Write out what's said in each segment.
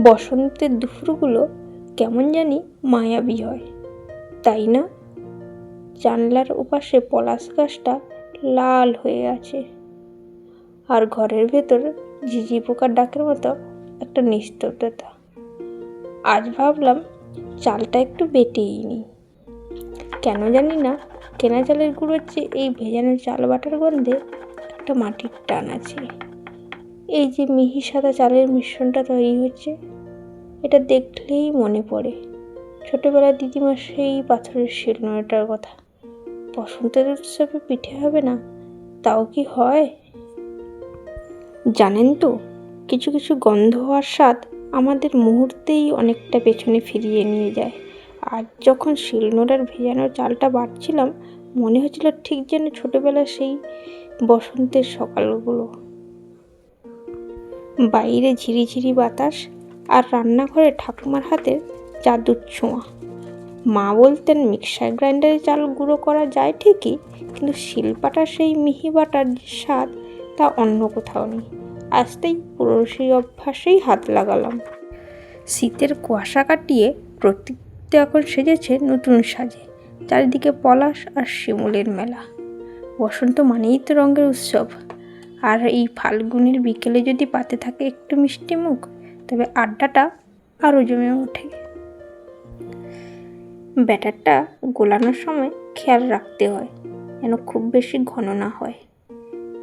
বসন্তের দুপুরগুলো কেমন জানি মায়াবী হয়, তাই না? জানলার ওপাশে পলাশ গাছটা লাল হয়ে আছে, আর ঘরের ভেতর ঝিঝি পোকার ডাকের মতো একটা নিস্তব্ধতা। আজ ভাবলাম চালটা একটু বেটেই নিই। কেন জানি না, কেনা চালের গুঁড়োর চেয়ে এই ভেজানো চাল বাটার গন্ধে একটা মাটির টান আছে। এই যে মিহি সাদা চালের মিশ্রণটা তৈরি হচ্ছে, এটা দেখলেই মনে পড়ে ছোটবেলার দিদিমার সেই পাথরের শিলনোড়াটার কথা। বসন্তের উৎসবে পিঠে হবে না, তাও কি হয়? জানেন তো, কিছু কিছু গন্ধ আর স্বাদ আমাদের মুহূর্তেই অনেকটা পেছনে ফিরিয়ে নিয়ে যায়। আজ যখন শিলনোড়ার ভেজানো চালটা বাটছিলাম, মনে হচ্ছিল ঠিক যেন ছোটবেলার সেই বসন্তের সকালগুলো। বাইরে ঝিরিঝিরি বাতাস আর রান্নাঘরে ঠাকুমার হাতের জাদুর ছোঁয়া। মা বলতেন মিক্সার গ্রাইন্ডারে চাল গুঁড়ো করা যায় ঠিকই, কিন্তু শিলপাটার সেই মিহি বাটার যে স্বাদ, তা অন্য কোথাও নেই। আজতেই পুরো সেই অভ্যাসেই হাত লাগালাম। শীতের কুয়াশা কাটিয়ে প্রকৃতি এখন সেজেছে নতুন সাজে। চারিদিকে পলাশ আর শিমুলের মেলা। বসন্ত মানেই তো রঙের উৎসব, আর এই ফাল্গুনের বিকেলে যদি পাতে থাকে একটু মিষ্টি মুখ, তবে আড্ডাটা আরও জমে ওঠে। ব্যাটারটা গোলানোর সময় খেয়াল রাখতে হয় যেন খুব বেশি ঘন না হয়।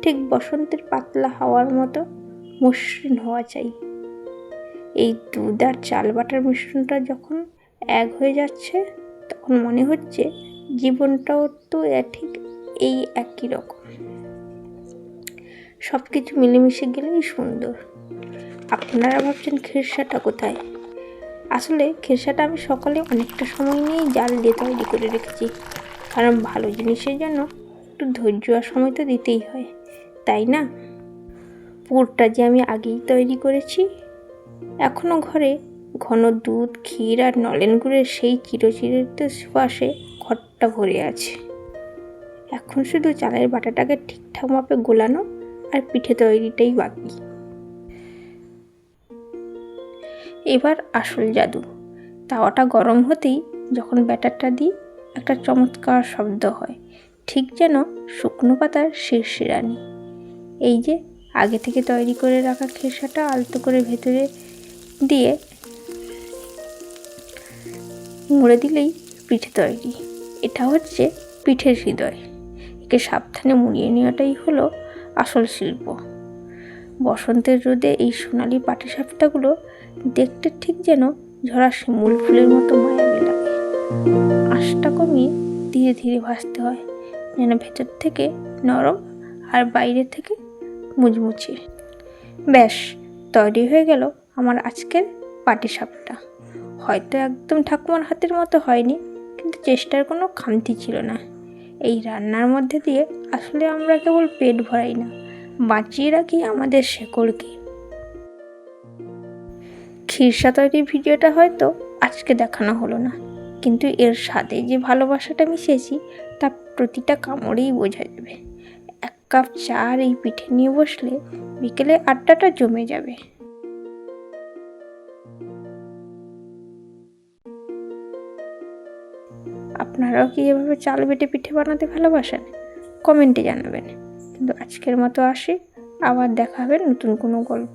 ঠিক বসন্তের পাতলা হাওয়ার মতো মসৃণ হওয়া চাই। এই দুধ আর চাল বাটার মিশ্রণটা যখন এক হয়ে যাচ্ছে, তখন মনে হচ্ছে জীবনটাও তো ঠিক এই একই রকম। সব কিছু মিলেমিশে গেলেই সুন্দর। আপনারা ভাবছেন খেরসাটা কোথায়? আসলে খেরসাটা আমি সকালে অনেকটা সময় নিয়েই জাল দিয়ে তৈরি করে রেখেছি, কারণ ভালো জিনিসের জন্য একটু ধৈর্য আর সময় তো দিতেই হয়, তাই না? পুরটা যে আমি আগেই তৈরি করেছি। এখনও ঘরে ঘন দুধ, ক্ষীর আর নলেন গুড়ের সেই চিরচিরিত সুবাসে ঘরটা ভরে আছে। এখন শুধু চালের বাটাটাকে ঠিকঠাক মাপে গোলানো আর পিঠে তৈরিটাই বাকি। এবার আসল জাদু। তাওয়াটা গরম হতেই যখন ব্যাটারটা দিই, একটা চমৎকার শব্দ হয়, ঠিক যেন শুকনো পাতার শিরশিরানি। এই যে আগে থেকে তৈরি করে রাখা খেসাটা আলতো করে ভেতরে দিয়ে মুড়ে দিলেই পিঠে তৈরি। এটা হচ্ছে পিঠের হৃদয়। একে সাবধানে মুড়িয়ে নেওয়াটাই হলো আসল শিল্প। বসন্তের রোদে এই সোনালি পাটিসাপটাগুলো দেখতে ঠিক যেন ঝরা শিমুল ফুলের মতো মায়াবী লাগে। আঁশটা কমিয়ে ধীরে ধীরে ভাজতে হয়, যেন ভেতর থেকে নরম আর বাইরে থেকে মুচমুচে। ব্যাস, তৈরি হয়ে গেল আমার আজকের পাটিসাপটা। হয়তো একদম ঠাকুমার হাতের মতো হয়নি, কিন্তু চেষ্টার কোনো খামতি ছিল না। এই রান্নার মধ্যে দিয়ে আসলে আমরা কেবল পেট ভরাই না, বাঁচিয়ে রাখি আমাদের শেকড়কে। খিরসা তৈরির ভিডিওটা হয়তো আজকে দেখানো হলো না, কিন্তু এর স্বাদে যে ভালোবাসাটা মিশিয়েছি তা প্রতিটা কামড়েই বোঝা যাবে। এক কাপ চা আর এই পিঠে নিয়ে বসলে বিকেলে আড্ডাটা জমে যাবে। আপনারাও কি এভাবে চাল বেটে পিঠে বানাতে ভালোবাসেন? কমেন্টে জানাবেন। কিন্তু আজকের মতো আসি, আবার দেখা হবে নতুন কোনো গল্প।